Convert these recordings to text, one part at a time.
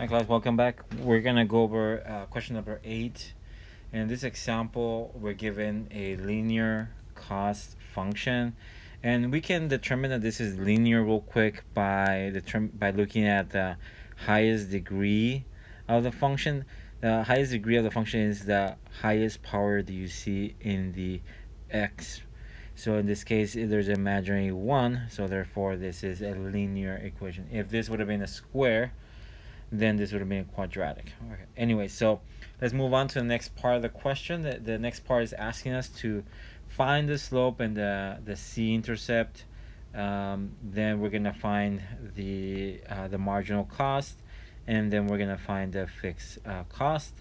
Hi class, welcome back. We're gonna go over question number 8. In this example, we're given a linear cost function, and we can determine that this is linear real quick by looking at the highest degree of the function. The highest degree of the function is the highest power that you see in the x. So in this case, there's an imaginary 1, so therefore this is a linear equation. If this would have been a square, then this would have been quadratic. Okay. Anyway, so let's move on to the next part of the question. The next part is asking us to find the slope and the c-intercept. Then we're gonna find the marginal cost, and then we're gonna find the fixed cost,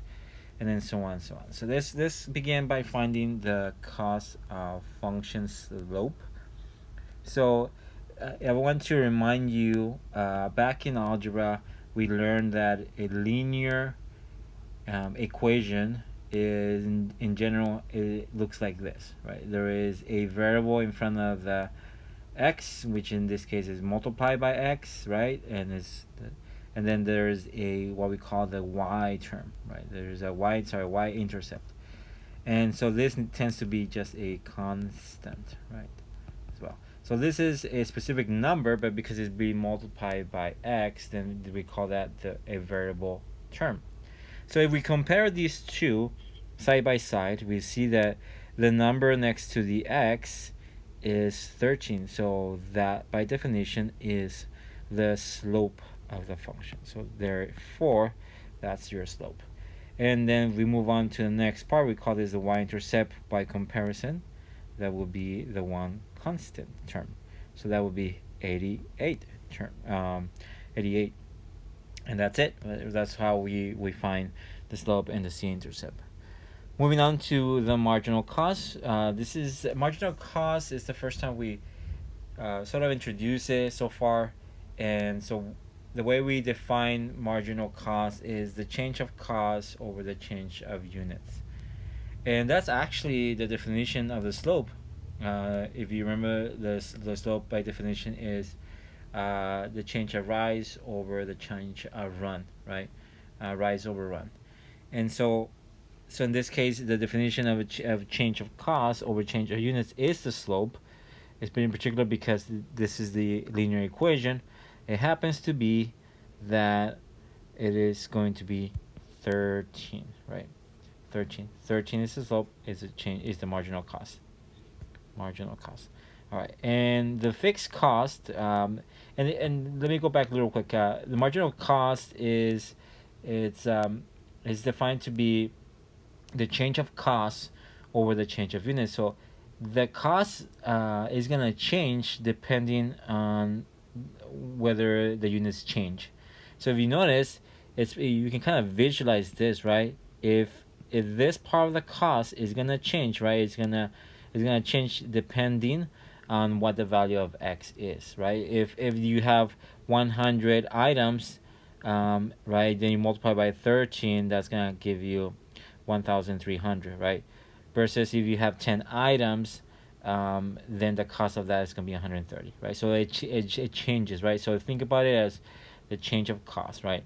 and then so on and so on. So let's begin by finding the cost of function slope. So I want to remind you, back in algebra, we learned that a linear equation is, in general, it looks like this, right? There is a variable in front of the x, which in this case is multiplied by x, right? And then there's a what we call the y term, right? There's a y intercept, and so this tends to be just a constant, right? As well. So this is a specific number, but because it's being multiplied by x, then we call that a variable term. So if we compare these two side by side, we see that the number next to the x is 13. So that, by definition, is the slope of the function. So therefore, that's your slope. And then we move on to the next part. We call this the y-intercept by comparison. That will be the one constant term. So that would be 88 term, 88. And that's it. That's how we find the slope and the c-intercept. Moving on to the marginal cost. This is marginal cost is the first time we sort of introduce it so far. And so the way we define marginal cost is the change of cost over the change of units. And that's actually the definition of the slope. If you remember, the slope by definition is the change of rise over the change of run, right? Rise over run. And so in this case, the definition of of change of cost over change of units is the slope. It's been in particular because this is the linear equation. It happens to be that it is going to be 13, right? 13 is the slope, is the marginal cost. Marginal cost. All right, and the fixed cost, and let me go back a little quick. The marginal cost is defined to be the change of cost over the change of units. So the cost is gonna change depending on whether the units change. So if you notice, you can kind of visualize this, right? If this part of the cost is gonna change, right? It's gonna change depending on what the value of x is, right? If you have 100 items, right, then you multiply by 13, that's gonna give you 1,300, right? Versus if you have 10 items, then the cost of that is going to be 130, right? So it changes, right? So think about it as the change of cost, right,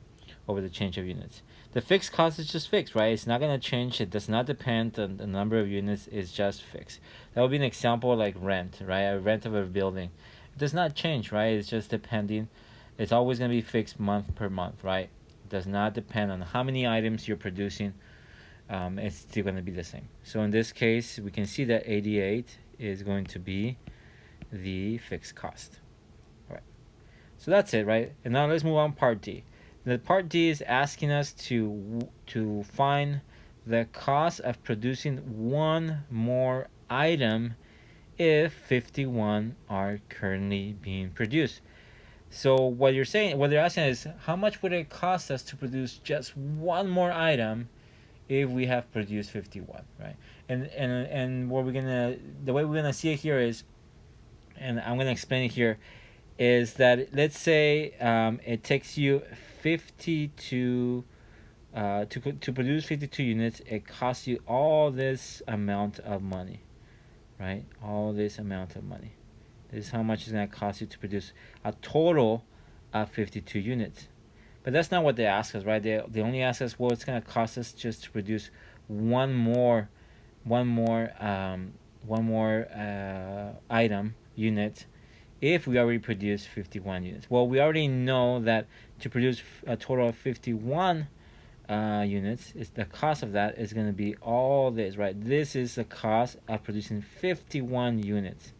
over the change of units. The fixed cost is just fixed, right? It's not going to change. It does not depend on the number of units. It's just fixed. That would be an example like rent, right? A rent of a building. It does not change, right? It's just depending. It's always going to be fixed month per month, right? It does not depend on how many items you're producing. It's still going to be the same. So in this case, we can see that 88 is going to be the fixed cost. All right. So that's it, right? And now let's move on part D. The part D is asking us to find the cost of producing one more item if 51 are currently being produced. So what they're asking is, how much would it cost us to produce just one more item if we have produced 51, right? And what the way we're gonna see it here is, and I'm gonna explain it here, is that let's say it takes you 52 to produce 52 units. It costs you all this amount of money, right? All this amount of money. This is how much it's gonna cost you to produce a total of 52 units. But that's not what they ask us, right? They only ask us, well, it's going to cost us just to produce one more one more item unit if we already produce 51 units. Well, we already know that to produce a total of 51 units, is the cost of that is going to be all this, right? This is the cost of producing 51 units.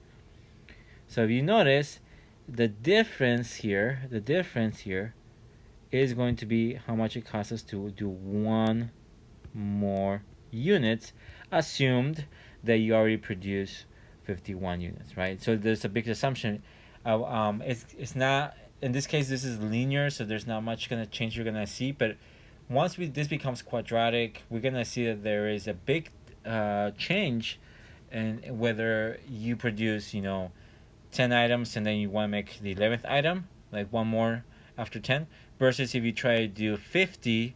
So if you notice, the difference here is going to be how much it costs us to do one more units, assumed that you already produce 51 units, right? So there's a big assumption. It's not, in this case, this is linear, so there's not much going to change you're going to see. But once this becomes quadratic, we're going to see that there is a big change in whether you produce, 10 items and then you want to make the 11th item, like one more after 10, versus if you try to do 50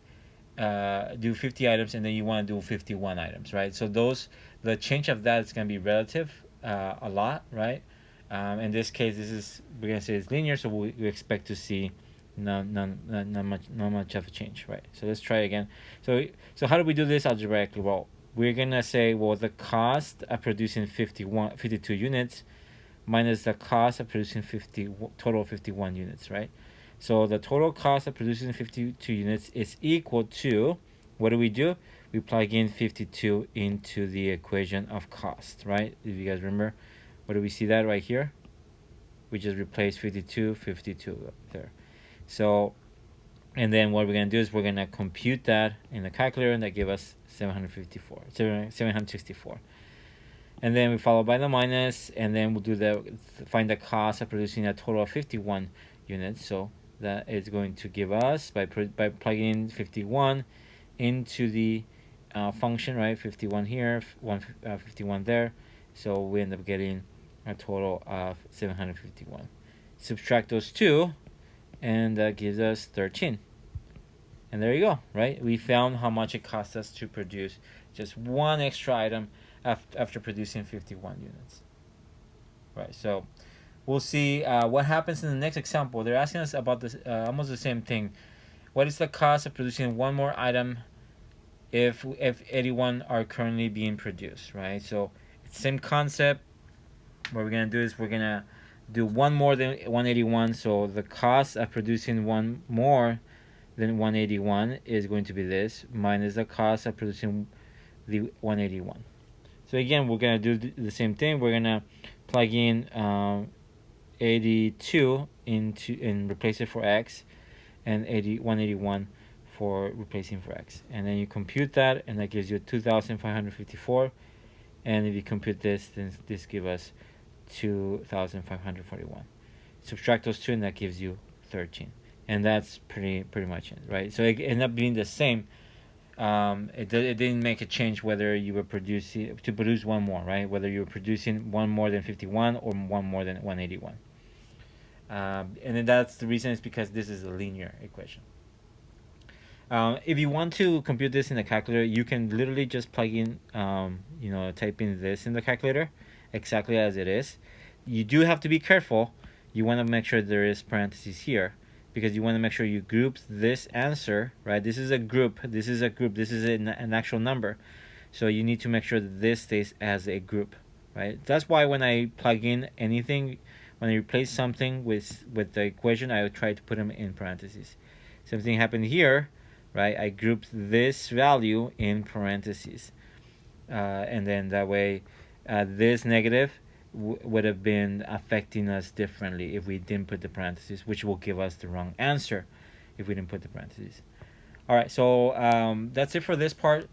items and then you want to do 51 items, right? So the change of that is going to be relative a lot, right? In this case, we're going to say it's linear, so we expect to see not much of a change, right? So let's try again. So how do we do this algebraically? Well, we're going to say, well, the cost of producing 52 units minus the cost of producing total 51 units, right? So the total cost of producing 52 units is equal to, what do? We plug in 52 into the equation of cost, right? If you guys remember, what do we see that right here? We just replace 52 up there. So, and then what we're going to do is we're going to compute that in the calculator, and that give us 764. And then we follow by the minus, and then we'll find the cost of producing a total of 51 units. So that is going to give us, by plugging in 51 into the function, right? 51 here, 51 there. So we end up getting a total of 751. Subtract those two, and that gives us 13. And there you go, right? We found how much it costs us to produce just one extra item after producing 51 units. Right, so we'll see what happens in the next example. They're asking us about this almost the same thing. What is the cost of producing one more item if 81 are currently being produced, right? So it's the same concept. What we're going to do is we're going to do one more than 181. So the cost of producing one more than 181 is going to be this, minus the cost of producing the 181. So again, we're going to do the same thing. We're going to plug in 82 and replace it for x, and 181 for replacing for x. And then you compute that, and that gives you 2,554. And if you compute this, then this gives us 2,541. Subtract those two, and that gives you 13. And that's pretty much it, right? So it ended up being the same. It didn't make a change whether you were to produce one more, right? Whether you were producing one more than 51 or one more than 181. And then that's the reason, is because this is a linear equation. If you want to compute this in the calculator, you can literally just plug in, type in this in the calculator exactly as it is. You do have to be careful. You want to make sure there is parentheses here, because you want to make sure you group this answer, right? This is a group. This is an actual number. So you need to make sure that this stays as a group, right? That's why when I plug in anything, when I replace something with the equation, I would try to put them in parentheses. Same thing happened here, right? I grouped this value in parentheses. And then that way, this negative would have been affecting us differently if we didn't put the parentheses, which will give us the wrong answer if we didn't put the parentheses. All right, so that's it for this part.